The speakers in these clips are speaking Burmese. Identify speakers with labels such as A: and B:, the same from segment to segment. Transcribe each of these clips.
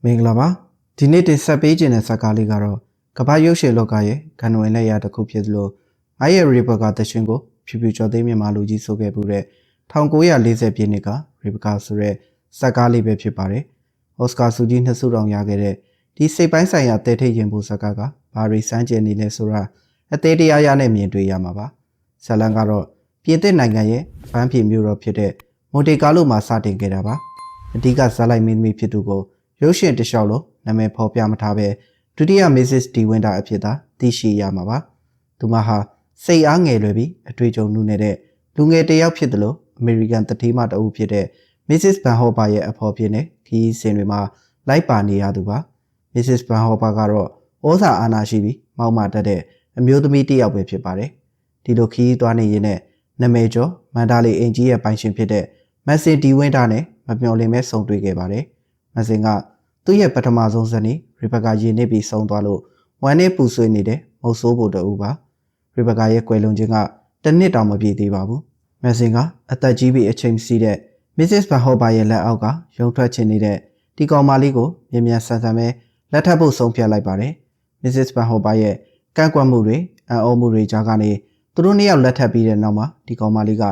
A: မင်္ဂလာပါဒီနေ့တင်ဆက်ပေးခြင်းတဲ့ဇာတ်ကားလေးကတော့ကမ္ဘာရုပ်ရှင်လောကရဲ့ဂန်ဝင်လက်ရတစ်ခုဖြစ်သလိုငါရဲ့ရီဘကာတရှင်ကိုဖြူဖြူကျော်သိမ်းမြန်မာလူကြီးဆိုခဲ့မှုတဲ့1940ပြည့်နှစ်ကရီဘကာဆိုတဲ့ဇာတ်ကားလေးပဲဖြစ်ပါတယ်အော်စကာဆုကြီးနှစ်ဆုတောင်ရခဲ့တဲ့ဒီစိတ်ပိုင်းဆိုင်ရာတဲထိတ်ရင်မှုဇာတ်ကားကဘာရီစမ်းကျင်နေလဲဆိုတာအသေးတရားရနဲ့မြင်တွေ့ရမှာပါဇလန်ကတော့ပြည်သစ်နိုင်ငံရဲ့ဗန်းပြည်မြို့တော်ဖြစ်တဲ့မိုတေကာလိုမှာစတင်ခဲ့တာပါအဓိကဇာတ်လိုက်မင်းသမီးဖြစ်သူကိုရုပ်ရှင်တလျှောက်လို့နာမည်ဖော်ပြမထားပဲဒုတိယ Mrs. D Winter အဖြစ်သာသိရှိရမှာပါသူမဟာစိတ်အားငယ်လွယ်ပြီးအတွေ့အကြုံနုနေတဲ့လူငယ်တစ်ယောက်ဖြစ်တယ်လို့အမေရိကန်တတိမတအုပ်ဖြစ်တဲ့ Mrs. Van Hopper ရဲ့အဖော်ဖြစ်နေခီးစင်တွေမှာလိုက်ပါနေရသူပါ Mrs. Van Hopper ကတော့ဩဇာအာဏာရှိပြီးမောက်မာတတ်တဲ့အမျိုးသမီးတစ်ယောက်ပဲဖြစ်ပါတယ်ဒီလိုခီးသွားနေရင်နဲ့နာမည်ကျော်မန္တလေးအင်ကြီးရဲ့ပိုင်ရှင်ဖြစ်တဲ့ Mrs. D Winter နဲ့မမျှော်လင့်မဲဆုံတွေ့ခဲ့ပါတယ်မဆင်ကသူ့ရဲ့ပထမဆုံးဇနီးရီဘကာရေနစ်ပြီးဆုံးသွားလို့ဝမ်းနဲ့ပူဆွေးနေတဲ့မုတ်ဆိုးဖို့တူပါရီဘကာရဲ့ကွယ်လွန်ခြင်းကတစ်နှစ်တောင်မပြည့်သေးပါဘူးမဆင်ကအသက်ကြီးပြီးအချိန်မရှိတဲ့ Mrs. Van Hopper ရဲ့လက်အောက်ကရုံထွက်ချင်နေတဲ့ဒီကောင်မလေးကိုမြ мян ဆန်ဆန်ပဲလက်ထပ်ဖို့ဆုံးဖြတ်လိုက်ပါတယ် Mrs. Van Hopper ရဲ့ကန့်ကွက်မှုတွေအံ့ဩမှုတွေကြားကနေသူတို့နှစ်ယောက်လက်ထပ်ပြီးတဲ့နောက်မှာဒီကောင်မလေးက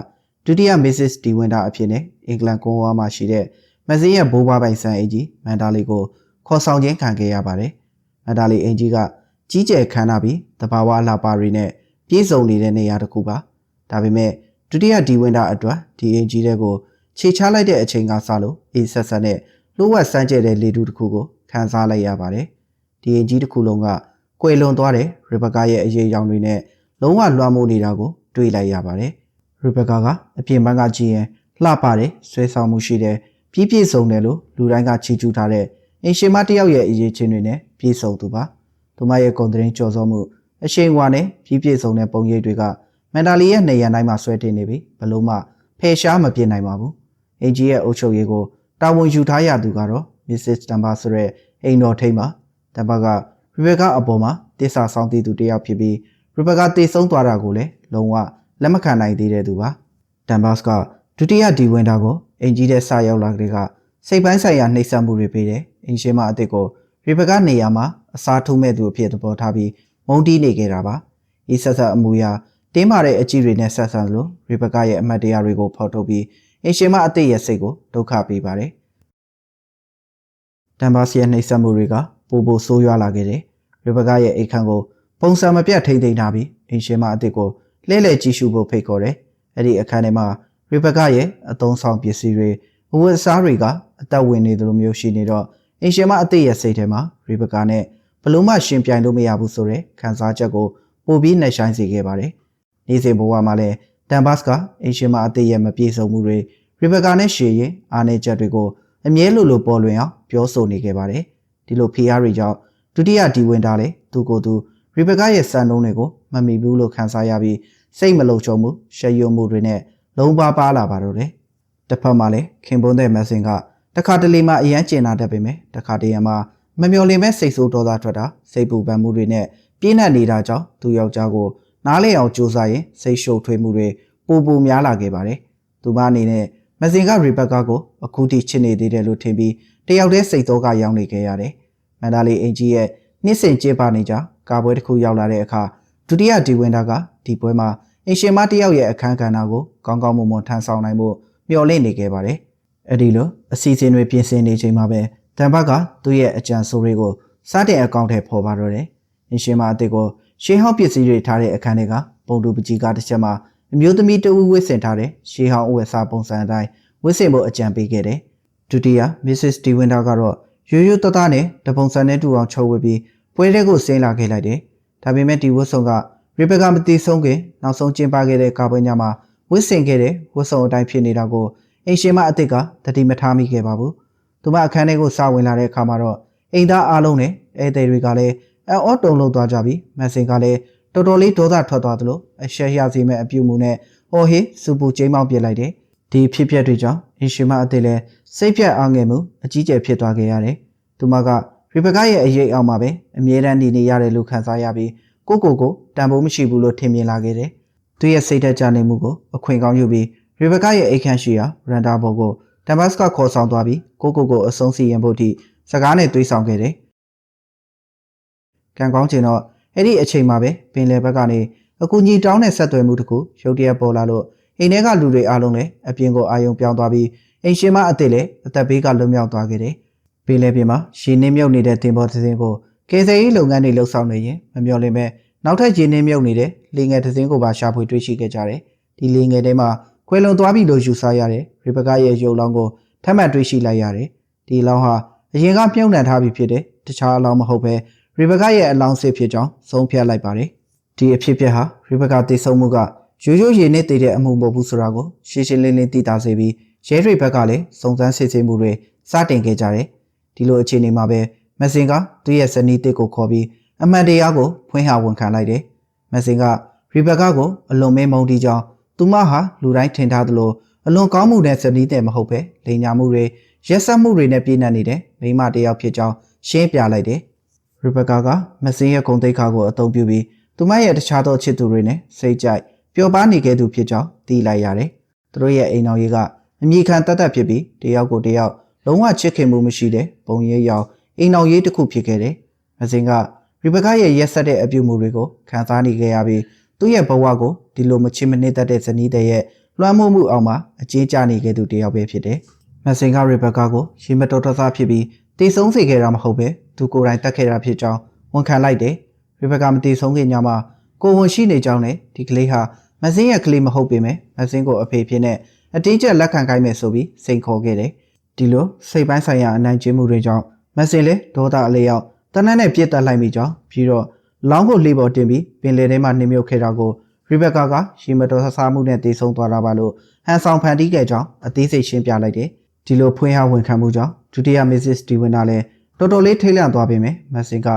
A: ဒုတိယ Mrs. D Winter အဖြစ်နဲ့အင်္ဂလန်ကွန်ဝါမှာရှိတဲ့မဇင်းရဲ့ဘိုးဘွားပိုင်ဆန်အင်ကြီးမန္တလေးကိုခေါ်ဆောင်ခြင်းခံခဲ့ရပါတယ်။မန္တလေးအင်ကြီးကကြီးကျယ်ခမ်းနားပြီးတဘာဝအလှပတွေနဲ့ပြည့်စုံနေတဲ့နေရာတစ်ခုပါ။ဒါပေမဲ့ဒုတိယဒီဝင်တာအတွက်ဒီအင်ကြီးတွေကိုခြေချလိုက်တဲ့အချိန်ကစလို့အေးဆက်ဆက်နဲ့လိုဝက်စမ်းကျဲတဲ့လေတူတစ်ခုကိုခန်းစားလိုက်ရပါတယ်။ဒီအင်ကြီးတစ်ခုလုံးကကွယ်လွန်သွားတဲ့ရီဘကာရဲ့အရေးအယောင်တွေနဲ့လုံးဝလွှမ်းမိုးနေတာကိုတွေ့လိုက်ရပါတယ်။ရီဘကာကအပြင်ဘက်ကကြည့်ရင်လှပတဲ့ဆွဲဆောင်မှုရှိတဲ့ပြည့်စုံတယ်လို့လူတိုင်းကချီးကျူးထားတဲ့အင်ရှင်မတယောက်ရဲ့အရေးချင်းတွေနဲ့ပြည့်စုံသူပါသူမရဲ့ဂုဏ်သတင်းကြော်စောမှုအရှိန်အဝါနဲ့ပြည့်စုံတဲ့ပုံရိပ်တွေကမန္တလေးရဲ့နေရန်တိုင်းမှာဆွဲတင်နေပြီးဘလို့မှဖယ်ရှားမပြစ်နိုင်ပါဘူးအင်ကြီးရဲ့အုပ်ချုပ်ရေးကိုတာဝန်ယူထားရသူကတော့ Mrs. Tamba ဆိုတဲ့အိမ်တော်ထိပ်မှာတမ်ဘာကရီဘကာအပေါ်မှာတစ္ဆာဆောင်တည်သူတယောက်ဖြစ်ပြီးရီဘကာတည်ဆုံးသွားတာကိုလည်းလုံးဝလက်မခံနိုင်သေးတဲ့သူပါတမ်ဘာကဒုတိယဒီဝင်တာကိုအင်ကြီးတဲ့စရောက်လာတဲ့ကစိတ်ပိုင်းဆိုင်ရာနှိပ်စက်မှုတွေပေးတယ်အင်ရှင်မအစ်စ်ကိုရီဘကနေရာမှာအစားထိုးမဲ့သူအဖြစ်သဘောထားပြီးမုန်းတီးနေခဲ့တာပါဤဆက်ဆက်အမူအရာတင်းမာတဲ့အကြည့်တွေနဲ့ဆက်ဆံလို့ရီဘကရဲ့အမတ်တရားတွေကိုဖော်ထုတ်ပြီးအင်ရှင်မအစ်စ်ရဲ့စိတ်ကိုဒုက္ခပေးပါတယ်တမ်ဘာစီရဲ့နှိပ်စက်မှုတွေကပိုဆိုးရွားလာခဲ့တယ်ရီဘကရဲ့အိတ်ခမ်းကိုပုံစံမပြတ်ထိမ့်သိမ်းထားပြီးအင်ရှင်မအစ်စ်ကိုလှည့်လည်ကြည့်ရှုဖို့ဖိတ်ခေါ်တယ်အဲ့ဒီအခန်းထဲမှာရီဘကရဲ့အသုံးဆောင်ပစ္စည်းတွေအဝတ်အစားတွေကအသက်ဝင်နေသလိုမျိုးရှိနေတော့အင်ရှင်မအစ်စ်ရဲ့စိတ်ထဲမှာရီဘကာနဲ့ဘလို့မှရှင်ပြိုင်လို့မရဘူးဆိုတဲ့ခံစားချက်ကိုပိုပြီးနှိုက်ဆိုင်စေခဲ့ပါတယ်။နေ့စဉ်ဘဝမှာလည်းတမ်ဘတ်ကအင်ရှင်မအစ်စ်ရဲ့မပြေဆုံးမှုတွေရီဘကာနဲ့ရှေရင်အားနည်းချက်တွေကိုအမြဲလိုပေါ်လွင်အောင်ပြောဆိုနေခဲ့ပါတယ်။ဒီလိုဖိအားတွေကြောင့်ဒုတိယဒီဝင်တာလေသူကိုယ်သူရီဘကာရဲ့စံနှုန်းတွေကိုမမီဘူးလို့ခံစားရပြီးစိတ်မလုံခြုံမှုရှက်ရွံ့မှုတွေနဲ့လုံးပါလာပါတော့တယ်။တစ်ဖက်မှာလည်းခင်ပွန်းတဲ့မက်ဆင်ကတခါတလေမှအရန်ကျင်လာတတ်ပေမဲ့တခါတရံမှာမမျော်လင့်မဲ့စိတ်ဆိုးဒေါသထွက်တာစိတ်ပူပန်မှုတွေနဲ့ပြင်းထန်နေတာကြောင့်သူယောက်ျားကိုနားလည်အောင်ကြိုးစားရင်စိတ်ရှုပ်ထွေးမှုတွေပိုများလာခဲ့ပါတယ်။သူမအနေနဲ့မက်ဆင်ကရီဘက်ကာကိုအခုထိချစ်နေသေးတယ်လို့ထင်ပြီးတယောက်တည်းစိတ်သောကရောက်နေခဲ့ရတယ်။မန္တလေးအင်ကြီးရဲ့နှစ်စဉ်ကျင်းပနေကြကာပွဲတစ်ခုရောက်လာတဲ့အခါဒုတိယဒီဝင်တာကဒီပွဲမှာအင်ရှင်မတယောက်ရဲ့အခန်းကဏ္ဍကိုကောင်းကောင်းမွန်မွန်ထမ်းဆောင်နိုင်ဖို့မျှော်လင့်နေခဲ့ပါတယ်။အဲ့ဒီလိုအစီအစဉ်တွေပြင်ဆင်နေချိန်မှာပဲတမ်ဘတ်ကသူ့ရဲ့အကြံဆိုတွေကိုစတင်အကောင့်ထဲပေါ်ပါတော့တယ်။အင်ရှင်မအစ်စ်ကိုရှေးဟောင်းပစ္စည်းတွေထားတဲ့အခန်းထဲကပုံတူပကြီးကားတစ်ချက်မှာအမျိုးသမီးတဦးဝတ်ဆင်ထားတဲ့ရှေးဟောင်းအဝတ်စားပုံစံအတိုင်းဝတ်ဆင်ဖို့အကြံပေးခဲ့တယ်။ဒုတိယ Mrs. D Winter ကတော့ရိုးရိုးသားသားနဲ့တပုံစံနဲ့တူအောင်ချုပ်ဝတ်ပြီးပွဲထဲကိုဆင်းလာခဲ့လိုက်တယ်။ဒါပေမဲ့ဒီဝတ်စုံကရီဘကာမတီဆုံးခင်နောက်ဆုံးကျင်းပခဲ့တဲ့ကာပွဲညမှာဝတ်ဆင်ခဲ့တဲ့ဝတ်စုံအတိုင်းဖြစ်နေတာကိုအင်ရှင်မအစ်စ်ကတတိမထားမိခဲ့ပါဘူး။သူမအခန်းထဲကိုစဝင်လာတဲ့အခါမှာတော့အိမ်သားအားလုံးနဲ့ဧည့်သည်တွေကလည်းအော်တုံလုံးသွားကြပြီးမက်ဆင်ကလည်းတော်တော်လေးဒေါသထွက်သွားသလိုအရှက်ရစေမဲ့အပြုမှုနဲ့ဟော်ဟေစူပူကျိမ်းမောင်းပြလိုက်တယ်။ဒီဖြစ်ပျက်တွေကြောင့်အင်ရှင်မအစ်စ်လည်းစိတ်ပြတ်အားငယ်မှုအကြီးကျယ်ဖြစ်သွားခဲ့ရတယ်။သူမကရီဘကာရဲ့အရေးအောက်မှာပဲအမြဲတမ်းနေရတယ်လို့ခံစားရပြီးကိုတန်ဖိုးမရှိဘူးလို့ထင်မြင်လာခဲ့တယ်။သူရဲ့စိတ်ဓာတ်ကြနေမှုကိုအခွင့်ကောင်းယူပြီးရီဘကာရဲ့အိတ်ခမ်းရှိရာရန်တာဘော်ကိုတမ်ဘတ်ကခေါ်ဆောင်သွားပြီးကိုအဆုံးစီရင်ဖို့အထိ စကားနဲ့တွေးဆောင်ခဲ့တယ်ကံကောင်းချင်တော့အဲ့ဒီအချိန်မှာပဲပင်လယ်ဘက်ကနေအကူကြီးတောင်းတဲ့ဆက်သွယ်မှုတစ်ခုရုတ်တရက်ပေါ်လာလို့အိမ်ထဲကလူတွေအားလုံးလည်းအပြင်ကိုအာရုံပြောင်းသွားပြီးအိမ်ရှင်မအစ်စ်လည်းအသက်ဘေးကလွတ်မြောက်သွားခဲ့တယ်ပင်လယ်ပြင်မှာရေနှင်းမြုပ်နေတဲ့တင်ပေါ်တစ်စင်းကိုကယ်ဆယ်ရေးလုပ်ငန်းတွေလှုပ်ဆောင်နေရင်မမျှော်လင့်ပဲနောက်ထပ်ရေနှင်းမြုပ်နေတဲ့လေငယ်တစ်စင်းကိုပါရှာဖွေတွေ့ရှိခဲ့ကြတယ်ဒီလေငယ်ထဲမှာခွဲလွန်သွားပြီလို့ယူဆရတဲ့ရီဘကာရဲ့ရုပ်လောင်းကိုထပ်မံတွေ့ရှိလိုက်ရတယ်ဒီလောင်းဟာအရင်ကမြုပ်နှံထားပြီးဖြစ်တဲ့တခြားအလောင်းမဟုတ်ပဲရီဘကာရဲ့အလောင်းစစ်ဖြစ်ကြောင်းဆုံးဖြတ်လိုက်ပါတယ်ဒီအဖြစ်အပျက်ဟာရီဘကာတည်ဆုံမှုကရိုးရိုးရေနဲ့တည်တဲ့အမှုမဟုတ်ဘူးဆိုတာကိုရှင်းရှင်းလင်းလင်းသိသာစေပြီးရဲတွေဘက်ကလည်းစုံစမ်းစစ်ဆေးမှုတွေစတင်ခဲ့ကြတယ်ဒီလိုအခြေအနေမှာပဲမက်ဆင်ကသူ့ရဲ့ဇနီးတစ်ကိုခေါ်ပြီးအမှန်တရားကိုဖွင့်ဟဝန်ခံလိုက်တယ်မက်ဆင်ကရီဘကာကိုအလွန်မဲမုန်းတီးကြောင်းသူမဟာလူတိုင်းထင်ထားသလိုအလွန်ကောင်းမှုနဲ့ဇနီးတဲ့မဟုတ်ပဲလိန်ညာမှုတွေရက်စက်မှုတွေနဲ့ပြည့်နှက်နေတဲ့မိန်းမတစ်ယောက်ဖြစ်ကြောင်းရှင်းပြလိုက်တယ်ရီဘကာကမက်ဆင်ရဲ့ဂုဏ်သိက္ခာကိုအသုံးပြုပြီးသူမရဲ့တခြားသောချစ်သူတွေနဲ့စိတ်ကြိုက်ပျော်ပါးနေခဲ့သူဖြစ်ကြောင်းသိလိုက်ရတယ်သူတို့ရဲ့အိမ်တော်ကြီးကအမြင့်ခံတတ်ဖြစ်ပြီးတယောက်ကိုတယောက်လုံးဝချစ်ခင်မှုမရှိတဲ့ပုံရိပ်ရောင်အိမ်တော်ကြီးတစ်ခုဖြစ်ခဲ့တယ်မက်ဆင်ကရီဘကာရဲ့ရက်စက်တဲ့အပြုအမူတွေကိုခံစားနေခဲ့ရပြီးသူ့ရဲ့ဘဝကိုဒီလိုမချစ်မနစ်တတ်တဲ့ဇနီးတဲ့ရဲ့လွှမ်းမိုးမှုအောက်မှာအကျေးကျနေခဲ့သူတယောက်ပဲဖြစ်တယ်မက်ဆင်ကရီဘကာကိုရေမတော်တဆဖြစ်ပြီးတည်ဆုံးစေခဲ့တာမဟုတ်ပဲသူကိုယ်တိုင်တတ်ခဲ့တာဖြစ်ကြောင်းဝန်ခံလိုက်တယ်ရီဘကာမတည်ဆုံးခင်ညမှာကိုဝန်ရှိနေကြောင်းနဲ့ဒီကလေးဟာမက်ဆင်ရဲ့ကလေးမဟုတ်ပေမဲ့မက်ဆင်ကိုအဖေဖြစ်နဲ့အတင်းကျပ်လက်ခံခိုင်းမယ်ဆိုပြီးစိန်ခေါ်ခဲ့တယ်ဒီလိုစိတ်ပိုင်းဆိုင်ရာအနိုင်ကျင့်မှုတွေကြောင့်မက်ဆင်လည်းဒေါသအလျောက်တနက်နဲ့ပြစ်တက်လိုက်မိကြောင်းပြီးတော့လောင်းကိုလှေပေါ်တင်ပြီးပင်လယ်ထဲမှာနှိမ့်မြုပ်ခဲ့တာကိုရီဘကာကရေမတော်ဆဆမှုနဲ့တည်ဆုံသွားတာပါလို့ဟန်ဆောင်ဖန်တီးခဲ့ကြောင်းအသေးစိတ်ရှင်းပြလိုက်တယ်ဒီလိုဖွင့်ဟဝန်ခံမှုကြောင့်ဒုတိယမစ္စစ်စတီဝင်နာလည်းတော်တော်လေးထိတ်လန့်သွားပေမဲ့မက်ဆင်က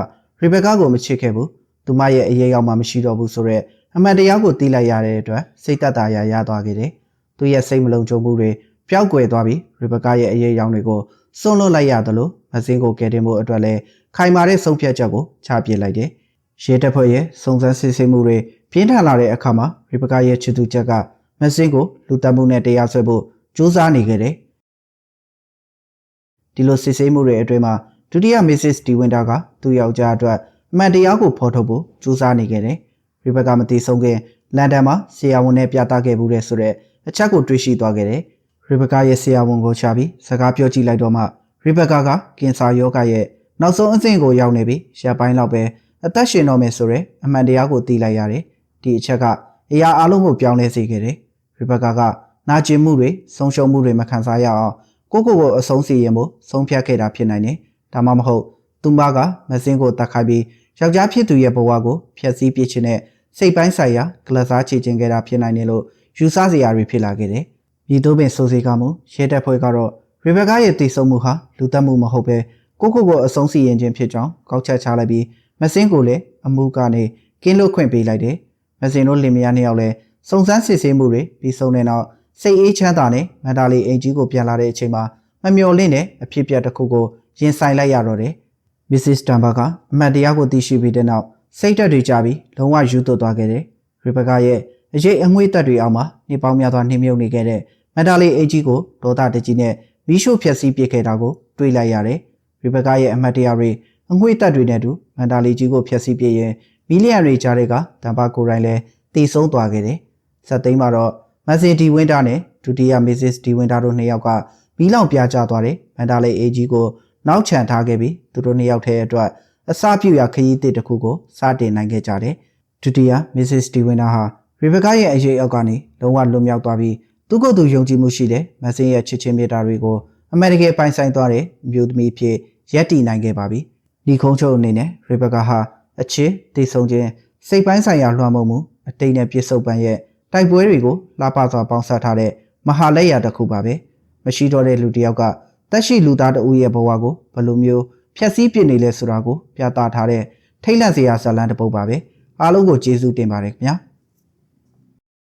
A: ရီဘကာကိုမချစ်ခဲ့ဘူးသူမရဲ့အရေးရောက်မှမရှိတော့ဘူးဆိုတော့အမှန်တရားကိုသိလိုက်ရတဲ့အတွက်စိတ်သက်သာရာရသွားခဲ့တယ်သူရဲ့စိတ်မလုံခြုံမှုတွေပျောက်ကွယ်သွားပြီးရီဘကာရဲ့အရေးရောက်တွေကိုစွန့်လွတ်လိုက်ရတယ်လို့မက်ဆင်ကိုကယ်တင်ဖို့အတွက်လည်းခိုင်မာတဲ့ဆုံးဖြတ်ချက်ကိုချပြလိုက်တယ်ရဲတပ်ဖွဲ့ရဲ့စုံစမ်းစစ်ဆေးမှုတွေပြင်းထန်လာတဲ့အခါမှာရီဘကာရဲ့ချစ်သူချက်ကမက်ဆင်ကိုလူတက်မှုနဲ့တရားစွဲဖို့ကြိုးစားနေခဲ့တယ်ဒီလိုစစ်ဆေးမှုတွေအတွင်းမှာဒုတိယမစ္စစ်စတီဝင်တာကသူ့ယောက်ျားအတွက်အမှန်တရားကိုဖော်ထုတ်ဖို့ကြိုးစားနေခဲ့တယ်ရီဘကာမတည်ဆုံးခင်လန်ဒန်မှာဆရာဝန်နဲ့ပြသခဲ့မှုတဲ့ဆိုတဲ့အချက်ကိုတွေ့ရှိသွားခဲ့တယ်ရီဘကာရဲ့ဆရာဝန်ကိုချပြီးစကားပြောကြည့်လိုက်တော့မှရီဘကာကကင်ဆာရောဂါရဲ့နောက်ဆုံးအဆင့်ကိုရောက်နေပြီးရပ်ပိုင်းလောက်ပဲအသက်ရှင်တော့မယ်ဆိုတဲ့အမှန်တရားကိုသိလိုက်ရတယ်ဒီအချက်ကအရာအလုံးကိုပြောင်းလဲစေခဲ့တယ်ရီဘကာကနာကျင်မှုတွေဆုံးရှုံးမှုတွေမခံစားရအောင်ကိုအဆုံးစီရင်ဖို့ဆုံးဖြတ်ခဲ့တာဖြစ်နိုင်တယ်ဒါမှမဟုတ်သူမကမက်ဆင်ကိုတတ်ခိုင်းပြီးယောက်ျားဖြစ်သူရဲ့ဘဝကိုဖျက်ဆီးပစ်ခြင်းနဲ့စိတ်ပိုင်းဆိုင်ရာကလစားချေခြင်းခဲ့တာဖြစ်နိုင်တယ်လို့ယူဆစရာတွေဖြစ်လာခဲ့တယ်။ပြည်သူ့ပင်ဆိုစီကမှုရဲတပ်ဖွဲ့ကတော့ရီဘကာရဲ့တည်ဆုံမှုဟာလူတက်မှုမဟုတ်ပဲကိုအဆုံးစီရင်ခြင်းဖြစ်ကြောင်းကောက်ချက်ချလိုက်ပြီးမက်ဆင်ကိုလည်းအမှုကနေကင်းလွတ်ခွင့်ပေးလိုက်တယ်။မက်ဆင်တို့လင်မယားနှစ်ယောက်လည်းစုံစမ်းစစ်ဆေးမှုတွေပြီးဆုံးတဲ့နောက်စိတ်အေးချမ်းသာနဲ့မန္တလေးအိမ်ကြီးကိုပြန်လာတဲ့အချိန်မှာမမျှော်လင့်တဲ့အဖြစ်အပျက်တစ်ခုကိုရင်ဆိုင်လိုက်ရတော့တယ်။ မစ္စစ်တမ်ဘာကအမှန်တရားကိုသိရှိပြီးတဲ့နောက်စိတ်ဓာတ်တွေကြပြီးလုံးဝယူသွတ်သွားခဲ့တယ်။ရီဘကာရဲ့အရေးအငွေ့သက်တွေအောက်မှာနှစ်ပေါင်းများစွာနှိမ့်မြုပ်နေခဲ့တဲ့မန္တလေးအိမ်ကြီးကိုဒေါသတကြီးနဲ့မီးရှို့ဖျက်ဆီးပစ်ခဲ့တာကိုတွေ့လိုက်ရတယ်။ရီဘကာရဲ့အမှတ်တရတွေအငွေ့သက်တွေနဲ့တူမန္တလေးကြီးကိုဖျက်ဆီးပစ်ရင်မီလီယံတွေကြားတွေကတမ်ဘာကိုရိုင်းလည်းတည်ဆုံးသွားခဲ့တယ်။ဇက်သိန်းမှာတော့မက်ဆင်ဒီဝင်းတာနဲ့ဒုတိယမစ္စစ်ဒီဝင်းတာတို့နှစ်ယောက်ကမီးလောင်ပြားကျသွားတဲ့မန္တလေးအိမ်ကြီးကိုနောက်ချန်ထားခဲ့ပြီးသူတို့နှစ်ယောက်ထဲအတွက်အစပြုရာခရီးသစ်တစ်ခုကိုစတင်နိုင်ခဲ့ကြတယ်။ဒုတိယမစ္စစ်ဒီဝင်းတာဟာရီဘကာရဲ့အရေးအောက်ကနေလုံးဝလွတ်မြောက်သွားပြီးသူ့ကိုယ်သူယုံကြည်မှုရှိတဲ့မက်ဆင်ရဲ့ချစ်ချင်းမြတ်တာတွေကိုအမေရိကန်ပိုင်ဆိုင်သွားတဲ့မြို့သမီးဖြစ်ရပ်တည်နိုင်ခဲ့ပါပြီ။ဒီခုံးချုပ်အနေနဲ့ရီဘကာဟာအချစ်တည်ဆုံခြင်းစိတ်ပိုင်းဆိုင်ရာလွှမ်းမိုးမှုအတိတ်နဲ့ပြည့်စုံပန်းရဲ့တိုက်ပွဲတွေကိုလှပစွာပေါင်းစပ်ထားတဲ့မဟာလက်ရာတစ်ခုပါပဲ။မရှိတော့တဲ့လူတစ်ယောက်ကတက်ရှိလူသားတဦးရဲ့ဘဝကိုဘယ်လိုမျိုးဖျက်ဆီးပစ်နေလဲဆိုတာကိုပြသထားတဲ့ထိတ်လန့်စရာဇာတ်လမ်းတစ်ပုဒ်ပါပဲအားလုံးကိုကျေးဇူးတင်ပါတယ်ခင်ဗျာ။